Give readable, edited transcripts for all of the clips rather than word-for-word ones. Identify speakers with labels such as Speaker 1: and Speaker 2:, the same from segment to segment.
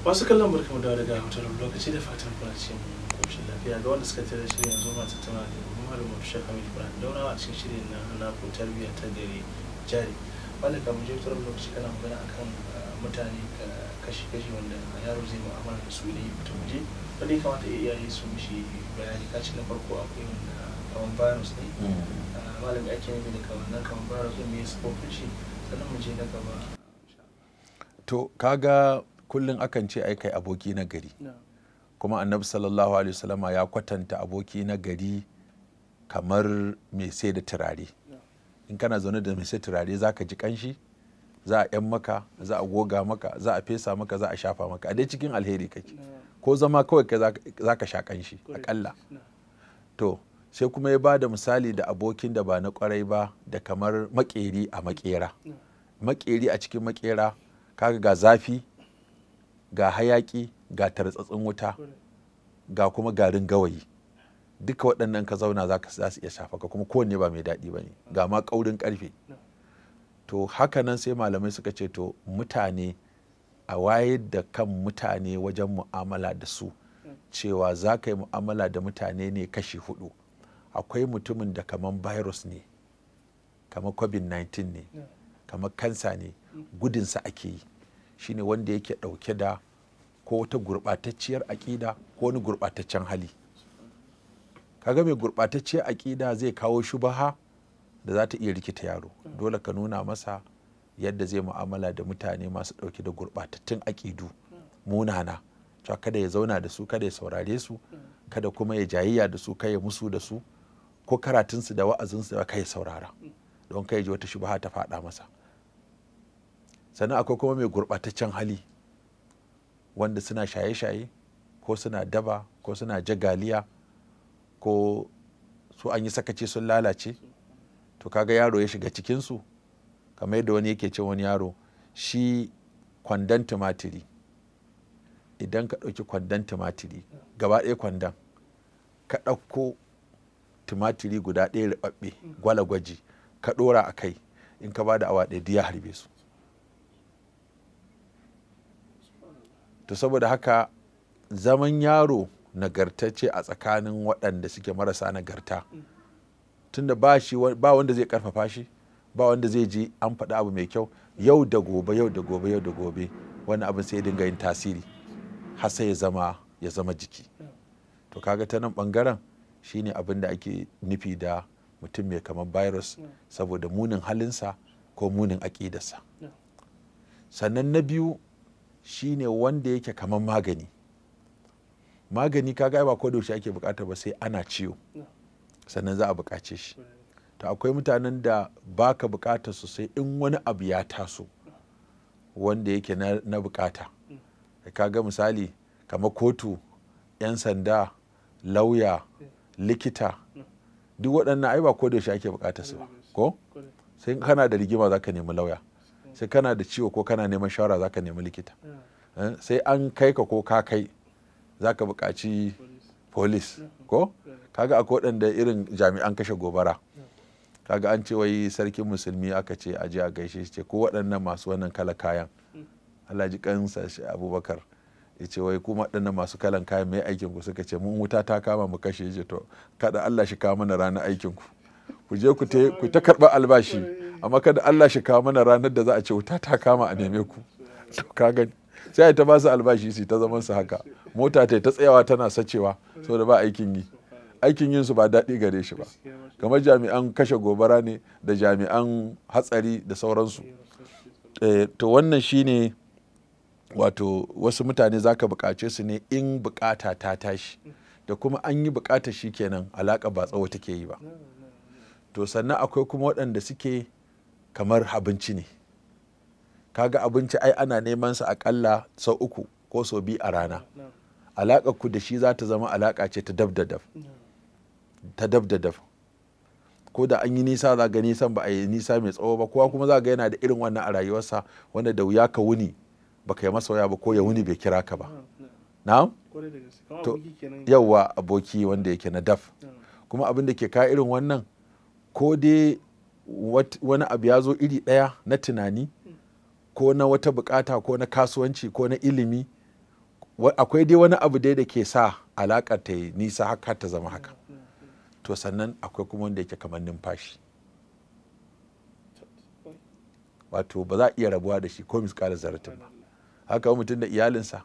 Speaker 1: Wasu kallon barkamu da daga hotar lokaci da fatan kuna cikin koshin lafiya ga wanda suka tare shirin yanzu ma tattauna da malamin Sheikh Ibrahim Daurawa a cikin shirin na tarbiyya ta gari jari. Wanda kamar je hotar lokaci kana magana akan mutane kashi-kashi wanda yaro zai mu'amala da su ne ta waje wanda ya kamata iyaye su mishi bayani kaci na farko akwai wanda kaman virus ne malami ake nufi da kaman virus ne mai sabobin shi sannan mu je na gaba.
Speaker 2: To kaga kullum akan ce ai kai aboki na gari kuma annabi sallallahu alaihi wasallama ya kwatanta aboki na gari kamar mai sai da turare. In kana zaune da mai sai turare zaka ji kanshi, za a yan maka, za a goga maka, za a fesa maka, za a shafa maka a dai cikin alheri kake ko zama kawai kai zaka sha kanshi akalla. To sai kuma ya bada misali da abokin da ba na kwarai ba da kamar makeri a makera. Makeri a cikin makera kaga ga zafi, ga hayaki, ga tartsatsin wuta, ga kuma garin gawayi. Duka waɗannan ka zauna za su iya shafa ka kuma kowanne ba mai daɗi ba ne, ga ma ƙaurin ƙarfe. To haka nan sai malamai suka ce to mutane a wayar da kan mutane wajen mu'amala da su cewa za ka yi mu'amala da mutane ne kashi hudu. Akwai mutumin da kamar virus ne, kamar covid-19 ne, kamar kansa ne, gudunsa ake yi. Shine wanda yake ɗauke da ko wata gurɓatacciyar aƙida ko wani gurɓataccen hali. Kaga mai gurɓatacciyar aƙida zai kawo shubaha da za ta iya rikita yaro. Dole ka nuna masa yadda zai mu'amala da mutane masu ɗauke da gurɓatattun aƙidu munana. Cewa kada ya zauna da su, kada ya saurare su, kada kuma ya jayayya da su, kada ya musu da su, ko karatunsu da wa'azinsu da kai ya saurara. Don kai ji wata shubaha ta faɗa masa. Sannan akwai kuma mai gurɓataccen hali wanda suna shaye-shaye ko suna daba ko suna jagaliya ko su an yi sakaci sun lalace. To kaga yaro ya shiga cikinsu kamar yadda wani yake ce wani yaro shi kwandon tumatiri, idan ka ɗauki kwandon tumatiri gaba ɗaya kwandon ka ɗauko tumatiri guda ɗaya riɓaɓɓe gwalagwaji ka ɗora a kai in ka ba da awa ɗaya ya harbe su. To saboda haka zaman yaro nagartacce a tsakanin waɗanda suke marasa nagarta tunda ba wanda zai karfafa shi, ba wanda zai ji an faɗi abu mai kyau, yau da gobe wani abin sai dinga yin tasiri har sai ya zama jiki. To kaga ta nan ɓangaren shine abin da ake nufi da mutum mai kamar virus saboda munin halinsa ko munin aƙidarsa. Sannan na biyu shine wanda yake kamar magani kaga ba ko da yaushe ake bukata ba sai ana ciwo sannan za a bukace shi. To akwai mutanen da baka bukata su sai in wani abu ya taso wanda yake na bukata. Kaga misali kamar kotu, 'yan sanda, lauya, likita, duk waɗannan ai ba ko da yaushe ake bukata su ba ko sai kana da rigima zaka nemi lauya, sai kana da ciwo ko kana neman shawara zaka nemi likita, sai an kai ka ko ka kai zaka buƙaci police ko kaga akwai waɗanda irin jami'an kashe gobara kaga an ce wai sarkin musulmi aka ce aje a gaishe shi ce ko waɗannan masu wannan kala kayan Allah ji kansa shi Abubakar ya ce wai kuma waɗannan masu kalan kayan mai aikin ku suka ce mun wuta ta kama mu kashe shi to kada Allah shi kawo mana ranar aikin ku je ku ta karɓar albashi amma kada Allah shi kawo mana ranar da za a ce wuta ta kama a neme ku. To kaga sai ta ba su albashi su ta zaman su haka, mota ta tsayawa tana sacewa saboda ba aikin yi, aikin yin su ba daɗi gare shi ba, kamar jami'an kashe gobara ne da jami'an hatsari da sauransu. To wannan shine wato wasu mutane zaka buƙace su ne in buƙata ta tashi da kuma an yi buƙatar shi kenan alaƙa ba tsawo take yi ba. To sannan akwai kuma waɗanda suke kamar abinci ne, kaga abinci ai ana neman sa akalla sau 3 ko sau 2 a rana. Alaƙar ku da shi za ta zama alaƙa ce ta dab da dab, ko da an yi nisa za ga nisan ba a yi nisa mai tsawo ba, kowa kuma za ga yana da irin wannan a rayuwarsa wanda da wuya ka wuni baka yi masa waya ba ko ya wuni bai kira ka ba. Na'am? To yawa aboki wanda yake na daf. Kuma abin da ke ka irin wannan ko dai wani abu ya zo iri ɗaya na tunani ko na wata bukata ko na kasuwanci ko na ilimi akwai dai wani abu dai da ke sa alaƙar ta yi nisa haka ta zama haka. To sannan akwai kuma wanda yake kamar numfashi, wato ba za a iya rabuwa da shi ko miskalar zaratin ba. Haka mutum da iyalinsa,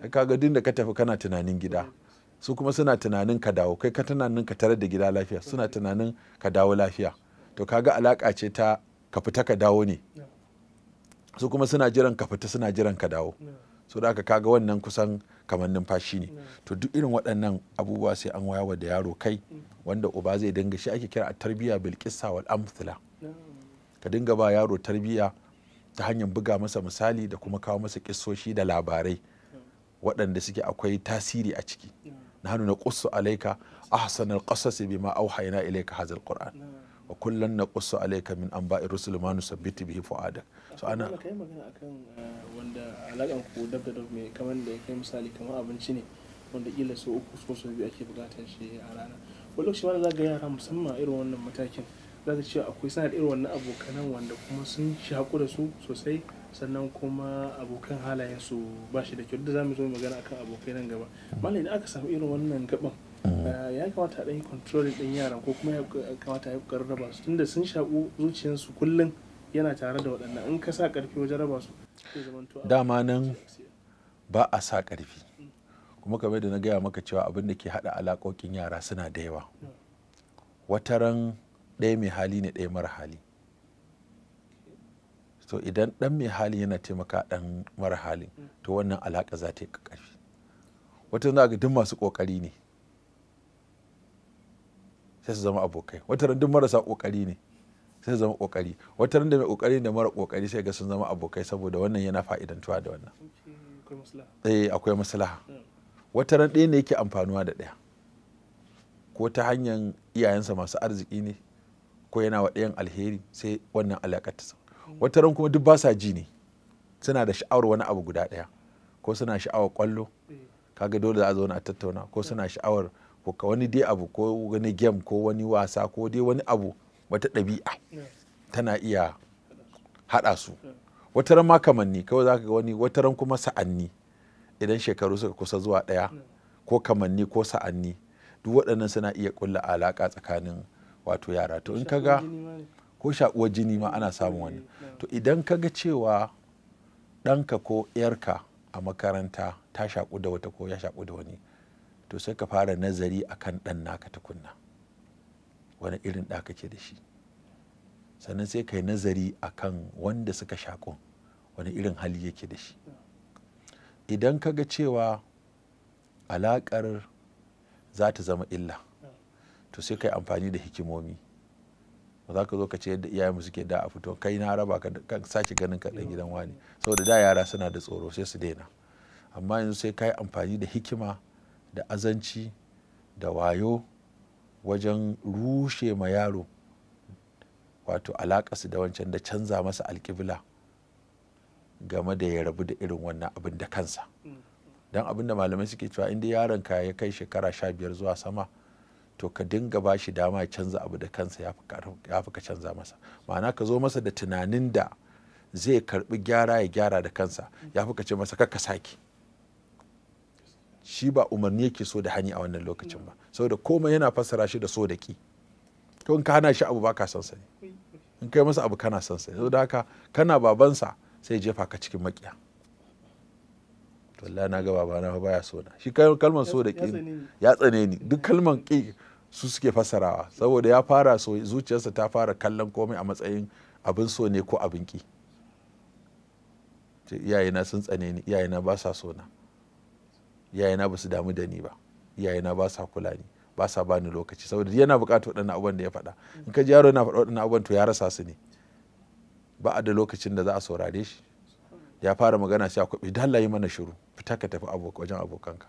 Speaker 2: kaga duk da ka tafi kana tunanin gida, su kuma suna tunanin ka dawo, kai ka tunanin ka tarar da gida lafiya, suna tunanin ka dawo lafiya. To kaga alaƙa ce ta ka fita ka dawo ne, su kuma suna jiran ka fita, suna jiran ka dawo. So da aka kaga wannan kusan kamar numfashi ne. To duk irin waɗannan abubuwa sai an wayawa da yaro kai, wanda uba zai dinga, shi ake kira a tarbiyya bil qissa wal amthila. Ka dinga ba yaro tarbiyya ta hanyar buga masa misali da kuma kawo masa kissoshi da labarai waɗanda suke akwai tasiri a ciki. nahnu naqussu alayka ahsanal qasasi bima awhayna ilayka hadzal qur'an wa kullan naqussu alayka min anba'i rusul ma nusabbitu bihi fu'adak. So ana
Speaker 1: kai magana akan wanda alakan ku dab da mai kamar da kai misali kamar abinci ne wanda kila so uku so biyu ake bukatar shi a rana. Wani lokaci ma za ga yara musamman irin wannan matakin za ka ce akwai sanar irin wannan abokanan wanda kuma sun shaku da su sosai, sannan kuma abokan halayen su ba shi da kyau. Da za mu zo magana akan abokai nan gaba. Mallam idan aka samu irin wannan gaban ya kamata a ɗan yi controlling ɗin yaran, ko kuma ya kamata a yi ƙoƙarin raba su, tunda sun shaƙu zuciyarsu kullum yana tare da waɗannan. In ka sa ƙarfi wajen raba su zai zama to
Speaker 2: dama nan ba a sa ƙarfi, kuma kamar da na gaya maka cewa abin da ke haɗa alaƙoƙin yara suna da yawa. Wataran ɗaya mai hali ne, ɗaya mara hali. So idan ɗan mai hali yana taimaka ɗan mara hali, to wannan alaƙa za ta yi ƙarfi. Wata za ga duk masu ƙoƙari ne sai su zama abokai, wataran duk marasa ƙoƙari ne sai su zama ƙoƙari, wataran da mai ƙoƙari da mara ƙoƙari sai ga sun zama abokai, saboda wannan yana fa'idantuwa da wannan. Akwai maslaha. Wataran ɗaya ne yake amfanuwa da ɗaya, ko ta hanyar iyayensa masu arziki ne, ko yana wa ɗayan alheri, sai wannan alaƙar ta. Wataran kuma duk ba sa ji ne, suna da sha'awar wani abu guda ɗaya, ko suna sha'awar ƙwallo, kaga dole za a zauna a tattauna, ko suna sha'awar ko wani dai abu, ko wani game, ko wani wasa, ko dai wani abu, wata ɗabi'a tana iya haɗa su. Wataran ma kamanni kawai za ka ga wani, wataran kuma sa'anni, idan shekaru suka kusa zuwa ɗaya, ko kamanni ko sa'anni, duk waɗannan suna iya ƙulla alaƙa tsakanin wato yara. To in kaga ko shaƙuwar jini ma ana samun wannan. To idan kaga cewa ɗanka ko ‘yarka a makaranta ta shaƙu da wata ko ya shaƙu da wani, to sai ka fara nazari akan ɗan naka tukunna, wani irin ɗa kake da shi. Sannan sai ka yi nazari akan wanda suka shaƙu, wani irin hali yake da shi. Idan kaga cewa alaƙar za ta zama illa, to sai ka yi amfani da hikimomi. Ba za ka zo ka ce yadda iyayenmu suke da a fito, kai na raba ka kan sake ganin ka ɗan gidan wani, saboda da yara suna da tsoro sai su daina. Amma yanzu sai ka yi amfani da hikima da azanci da wayo wajen rushe ma yaro wato alaƙarsu da wancan, da canza masa alƙibla game da ya rabu da irin wannan abin da kansa. Don abin da malamai suke cewa inda yaron ka ya kai shekara 15 zuwa sama, to ka dinga ba shi dama ya canza abu da kansa, ya fi ka canza masa. Ma'ana ka zo masa da tunanin da zai karbi gyara, ya gyara da kansa, ya fi ka ce masa kakka sake. Shi ba umarni yake so da hani a wannan lokacin ba, saboda komai yana fassara shi da so da ki. To in ka hana shi abu ba ka son sa ne, in kai masa abu kana son sa ne, saboda haka kana babansa sai jefa ka cikin makiya. To Allah na ga babana baya so na. Shi kalmar so da ki ya tsane ni, duk kalmar ki su suke fassarawa, saboda ya fara so, zuciyarsa ta fara kallon komai a matsayin abin so ne ko abin ki. Iyayena sun tsane ni, iyayena ba sa so na, iyayena ba su damu da ni ba, iyayena ba sa kula ni, ba sa bani lokaci, saboda yana buƙatar waɗannan abubuwan da ya faɗa. In ka ji yaro yana faɗa waɗannan abubuwan, to ya rasa su ne, ba a da lokacin da za a saurare shi. Ya fara magana sai akwai idan Allah yi mana shiru, fita ka tafi wajen abokanka.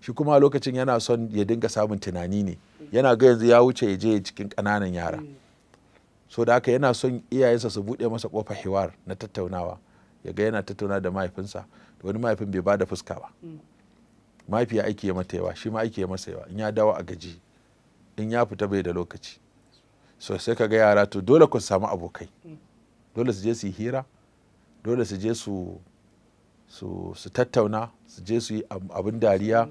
Speaker 2: Shi kuma a lokacin yana son ya dinga samun tunani ne, yana ga yanzu ya wuce ya je cikin ƙananan yara. So da haka yana son iyayensa su buɗe masa ƙofar hiwar na tattaunawa, ya ga yana tattauna da mahaifinsa, da wani mahaifin bai ba da fuska ba. Mahaifiya aiki ya mata yawa, shi ma aiki ya masa yawa, in ya dawo a gaji, in ya fita bai da lokaci. So sai ka ga yara, to dole ku samu abokai, dole su je su yi hira, dole su je su su tattauna, su je su yi abin dariya,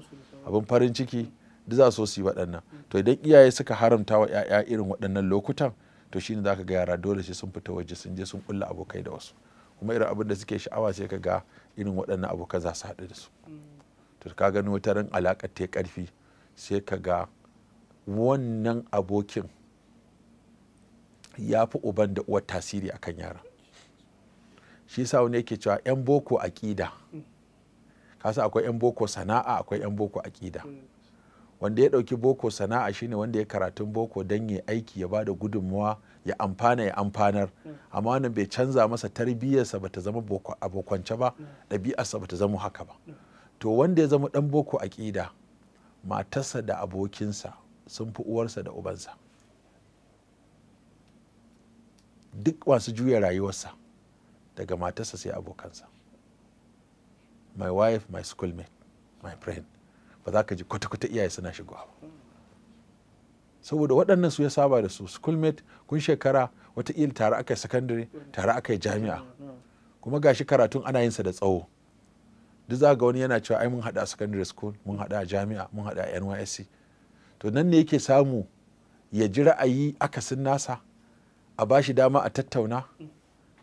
Speaker 2: abin farin ciki, duk za su yi waɗannan. To idan iyaye suka haramta wa 'ya'ya irin waɗannan lokutan, to shine za ka ga yara dole sai sun fita waje sun je sun kulla abokai da wasu, kuma irin abin da suke sha'awa sai ka ga irin waɗannan abokan za su haɗu da su. To ka gani wata ran alaƙar ta ƙarfi, sai ka ga wannan abokin ya fi uban da uwar tasiri akan yara. Shi sa wani yake cewa 'yan boko aƙida, kasa akwai 'yan boko sana'a, akwai 'yan boko aƙida. Wanda ya ɗauki boko sana'a shine wanda ya karatun boko don ya aiki, ya ba da gudunmuwa, ya amfana, ya amfanar, amma wannan bai canza masa tarbiyyarsa ba ta zama abokwance ba, ɗabi'arsa ba ta zama haka ba. To wanda ya zama ɗan boko aƙida, matarsa da abokinsa sun fi uwarsa da ubansa. Duk masu juya rayuwarsa daga matarsa sai abokansa. My wife, my schoolmate, my friend. Ba za ka ji kwata-kwata iyaye suna shigowa ba. Saboda waɗannan su ya saba da su. Schoolmate kun shekara wataƙila tare aka yi secondary, tare aka yi jami'a. Kuma gashi karatun ana yinsa da tsawo. Duk za ga wani yana cewa ai mun haɗa a secondary school, mun haɗa a jami'a, mun haɗa a NYSC. To nan ne yake samu ya ji ra'ayi akasin nasa, a ba shi dama a tattauna,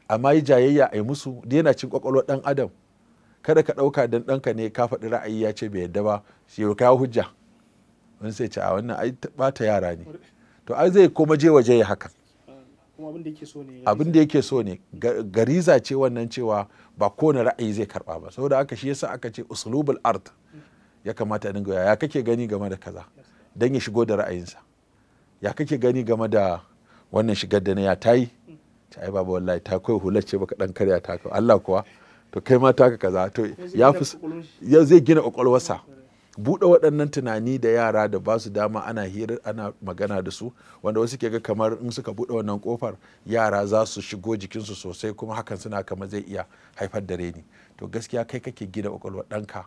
Speaker 2: amma yi jayayya a yi musu, da yana cin kwakwalwar ɗan adam. Kada ka ɗauka dan ɗanka ne ka faɗi ra'ayi ya ce bai yadda ba, shi ya kawo hujja. Wani sai ce a wannan ai ɓata yara ne. To ai zai koma je waje ya haka. Abin da yake so ne, gariza ce wannan cewa ba kowane ra'ayi zai karɓa ba. Saboda haka shi yasa aka ce uslubul art ya kamata a dinga ya kake gani game da kaza, dan ya shigo da ra'ayinsa. Ya kake gani game da wannan shigar da na ya tayi? Ta ai baba wallahi ta kai hular ce baka dan karya ta ka Allah kuwa, to kai ma taka kaza. To ya zai gina kwakwalwarsa. Buɗe waɗannan tunani da yara da ba su dama ana hira, ana magana da su, wanda wasu ke ga kamar in suka buɗe wannan kofar yara za su shigo jikinsu sosai, kuma hakan suna kama zai iya haifar da reni. To gaskiya kai kake gina kwakwalwar ɗanka,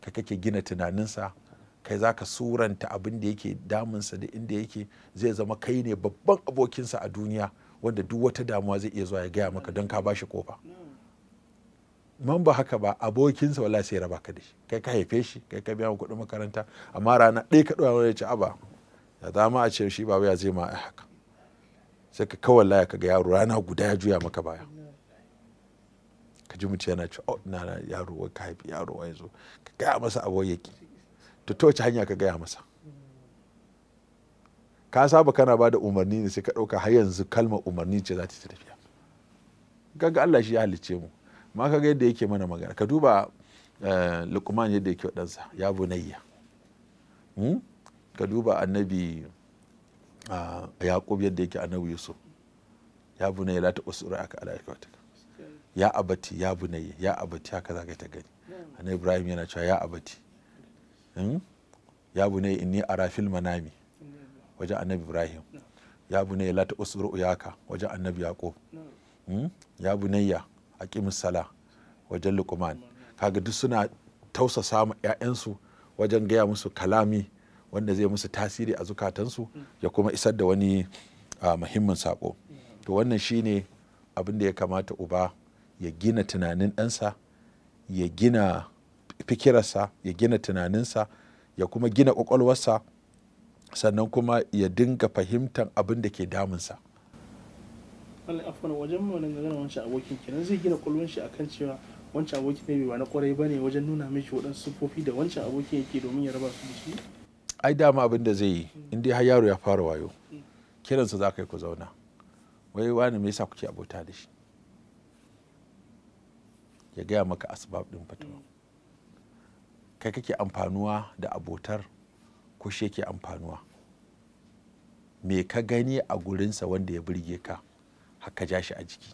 Speaker 2: kai kake gina tunaninsa, kai za ka suranta abin da yake damunsa da inda yake, zai zama kai ne babban abokinsa a duniya, wanda duk wata damuwa zai iya zuwa ya gaya maka don ka ba shi kofa. Man ba haka ba, abokinsa wala sai raba ka da shi. Kai ka haife shi, kai ka biya kuɗin makaranta, amma rana ɗaya ka ɗora wani ya ce aba ya zama a ce shi ba ya zai ma a haka. Sai ka kawai laya ka ga yaro rana guda ya juya maka baya. Ka ji mutum yana ce oh na yaro wai ka haifi yaro wai zo ka gaya masa abu yake. To ta wace hanya ka gaya masa? Ka saba kana ba da umarni ne, sai ka ɗauka har yanzu kalmar umarni ce za ta tafiya. Gaga Allah shi ya halicce mu, ma ka ga yadda yake mana magana. Ka duba Luqman yadda yake waɗansa ya bunayya. Ka duba annabi Yaqub yadda yake annabi Yusuf, ya bunayya la taqsur aka ala aikatika, ya abati ya bunayya, ya abati, haka za ka ta gani. Annabi Ibrahim yana cewa ya abati, ya bunayya inni ara fil manami, wajen annabi Ibrahim. Ya bunayya la taqsur uyaka, wajen annabi Yaqub. Ya bunayya aqimus sala, wajen Luqman. Kaga duk suna tausasa ma 'ya'yansu wajen gaya musu kalami wanda zai musu tasiri a zukatansu, ya kuma isar da wani muhimmin sako. To wannan shine abin da ya kamata uba ya gina tunanin ɗansa, ya gina fikirarsa, ya gina tunaninsa, ya kuma gina ƙwaƙwalwarsa, sannan kuma ya dinga fahimtar abin da ke damunsa.
Speaker 1: Afwan, wajen wannan magana wancan abokin kenan zai gina ƙwaƙwalwar shi akan cewa wancan abokin ne ba na ƙwarai bane, wajen nuna mishi waɗansu siffofi da wancan abokin yake domin ya raba su da shi.
Speaker 2: Ai dama abin da zai yi in dai har yaro ya fara wayo, kiransa za ka yi ku zauna, wai wani me yasa kuke abota da shi, ya gaya maka asbab din fatawa. Kai kake amfanuwa da abotar ko shi yake amfanuwa? Me ka gani a gurinsa wanda ya burge ka haka ja shi a jiki?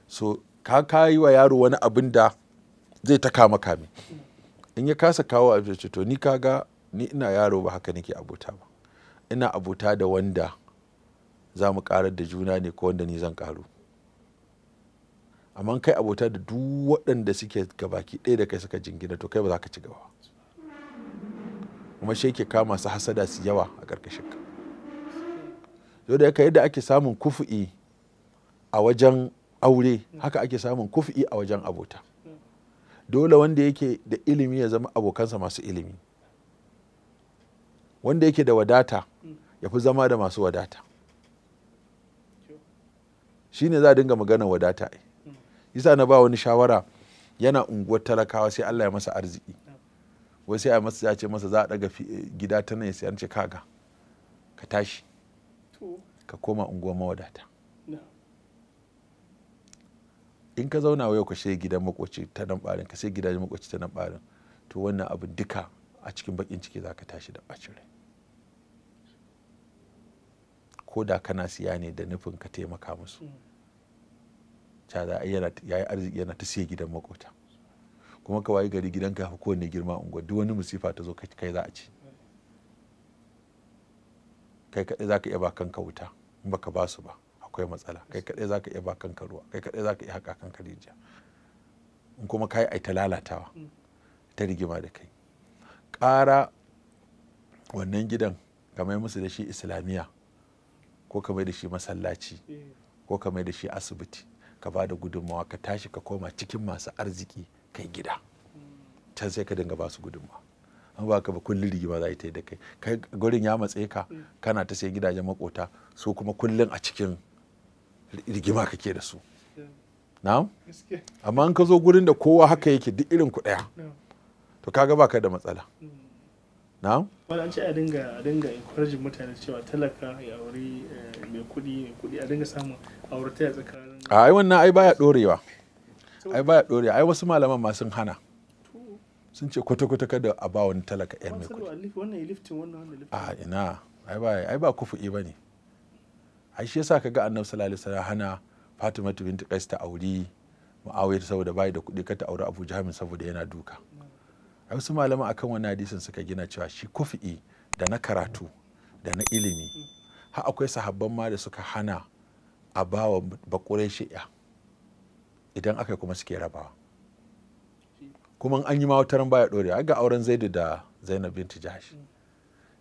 Speaker 2: So ka yi wa yaro wani abin da zai ta kama kame. In ya kasa kawo a to ni kaga ni ina yaro ba haka nake abota ba, ina abota da wanda za mu karar da juna ne ko wanda ni zan karu. Amma kai abota da duk waɗanda suke gabaki ɗaya da kai suka jingina, to kai ba za ka ci gaba. Kuma shi yake kama su hasada su yawa a ƙarƙashin ka. Yau da yadda ake samun kufu'i a wajen aure haka ake samun kufi a wajen abota. Dole wanda yake da ilimi ya zama abokansa masu ilimi, wanda yake da wadata ya fi zama da masu wadata. Shi ne za a dinga maganar wadata. Yasa na ba wani shawara, yana unguwar talakawa sai Allah ya masa arziki, wai sai a masa ya ce masa za a daga gida ta nan sai an ce kaga ka tashi ka koma unguwar mawadata. In ka zauna wai ka sai gidan makoci ta nan barin, ka sai gidajen makoci ta nan barin, to wannan abu duka a cikin bakin ciki za ka tashi da bacin rai. Ko da kana siya ne da nufin ka taimaka musu, ya yi arziki yana ta siya gidan makota, kuma ka wayi gari gidanka fi kowanne girma unguwa, duk wani musifa ta zo kai za a ci. Kai kaɗai za ka iya ba kanka wuta, in baka ba su ba akwai matsala. Kai kaɗai za ka iya ba kanka ruwa, kai kaɗai za ka iya haƙa kanka rijiya. In kuma ka yi aita lalatawa ta rigima da kai, ƙara wannan gidan ka mai musu da shi islamiyya, ko ka mai da shi masallaci, ko ka mai da shi asibiti, ka ba da gudunmawa, ka tashi ka koma cikin masu arziki kai gida, can sai ka dinga ba su gudunmawa. An ba ka ba kullum rigima za ta yi da kai, kai gurin ya matse ka, kana ta sai gidajen makota, su kuma kullum a cikin rigima kake da su. Na'am? Amma in ka zo gurin da kowa haka yake duk irin ku ɗaya, to kaga baka da matsala. Na'am?
Speaker 1: Wani an ce a dinga encourage mutane cewa talaka ya aure mai kuɗi, a dinga samun aurata ya tsakanin.
Speaker 2: Ai wannan ai baya dorewa. Ai wasu malaman ma sun hana. Sun ce kwata-kwata kada a ba wani talaka yan mai kuɗi.
Speaker 1: Wannan ya liftin wannan.
Speaker 2: A ina, ai ba kufu'i bane. Ai shi yasa kaga Annabi sallallahu alaihi wasallam hana Fatima binti Qais ta auri Muawiya saboda bai da kuɗi, ka ta auri Abu Jahl saboda yana duka. Ai wasu malaman akan wannan hadisin suka gina cewa shi kufu'i da na karatu da na ilimi, har akwai sahabban ma da suka hana a bawa bakure shi'a, idan aka kuma suke rabawa. Kuma an yi ma wataran baya dorewa, ga auren Zaidu da Zainab binti Jahsh.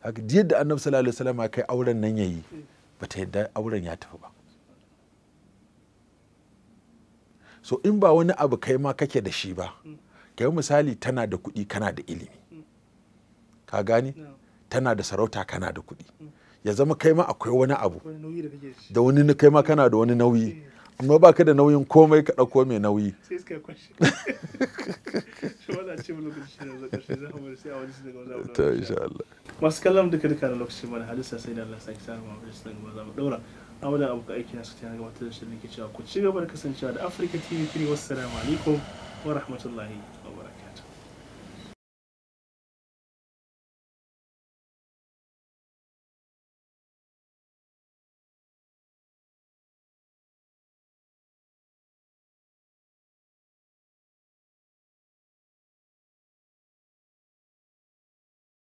Speaker 2: Haka yadda Annabi sallallahu alaihi wasallam kai auren nan yayi, bata yadda auren ya tafi ba. So in ba wani abu kai ma kake da shi ba, kai misali tana da kuɗi kana da ilimi, ka gane, tana da sarauta kana da kuɗi, ya zama kai ma akwai wani abu da wani kai ma kana da wani nauyi, amma ba ka da nauyin komai ka ɗauko mai nauyi.
Speaker 1: Masu kallon duka da lokacin mana halisa sai da Allah sake sa mu za mu daura. Amadan abu aiki na su ta gabatar da shirin ke cewa ku ci gaba da kasancewa da Africa TV3. Wassalamu alaikum wa rahmatullahi wa barakatuh.